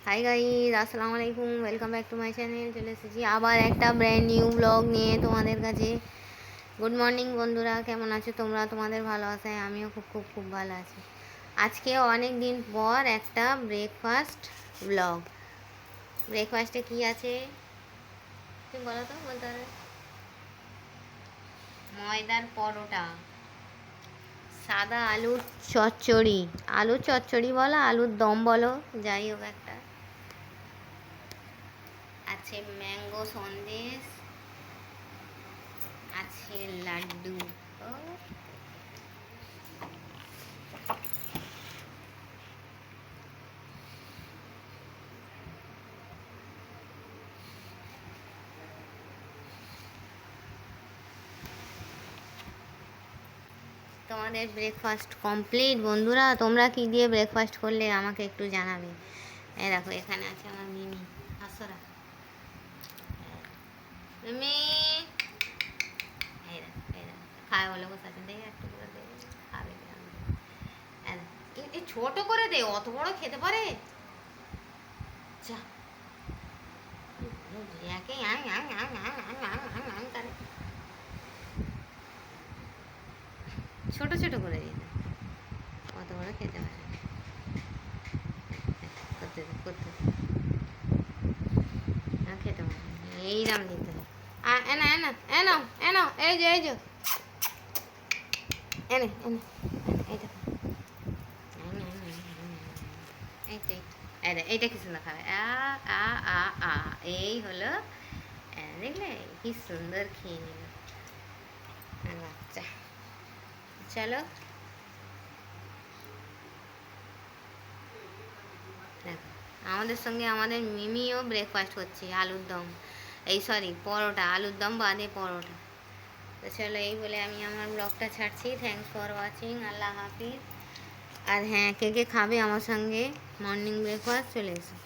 Hi guys, আসসালামু আলাইকুম, welcome back to my channel. চলে এসেছি আবার একটা ব্র্যান্ড নিউ ব্লগ নিয়ে তোমাদের কাছে। গুড মর্নিং বন্ধুরা, কেমন আছো তোমরা? তোমাদের ভালো আসায় আমিও খুব খুব খুব ভালো আছি। আজকে অনেক দিন পর একটা ব্রেকফাস্ট ব্লগ। ব্রেকফাস্টে কি আছে তুমি বলো তো, বলতে পারবে? ময়দার পরোটা, সাদা আলুর চচ্চড়ি, আলুর চচ্চড়ি বলো, আলুর দম বলো, যাই হোক একটা আছে, ম্যাঙ্গো সন্দেশ আছে, লাড্ডু। ও, তোমাদের ব্রেকফাস্ট কমপ্লিট বন্ধুরা? তোমরা কি দিয়ে ব্রেকফাস্ট করলে আমাকে একটু জানাবে। এই দেখো, এখানে আছে আমার মিমি। হাসরা মিমি, এই দেখো এই দেখো, খায় বলে বসে আছেন, দেখে একটু করে দে, খাবে কেমন। এই ছোট করে দে, অত বড় খেতে পারে? যা, একে আং আং আং আং আং আং আং আং করে, ছোট ছোট করে দিতে, অত বড় খেতে পারে। করতে দে, করতে দে, না খেতে পারে, এইরাম দিতে হবে। এনা এনা এনা এনা, এই যে এই যে, এনে এনে, এই দেখো, এই তো, এইটা কি সুন্দর খাবে। আ আ আ আ, এই হলো। দেখলে কি সুন্দর খেয়ে নিল বাচ্চা। চলো দেখো, আমাদের সঙ্গে আমাদের মিমিও ব্রেকফাস্ট করছে, আলুর দম, এই সরি পরোটা, আলুর দম বাদে পরোটা। তো চলো, এই বলে আমি আমার ব্লগটা ছাড়ছি। থ্যাংকস ফর ওয়াচিং, আল্লাহ হাফিজ। আর হ্যাঁ, কে কে খাবে আমার সঙ্গে মর্নিং ব্রেকফাস্ট, চলে এসো।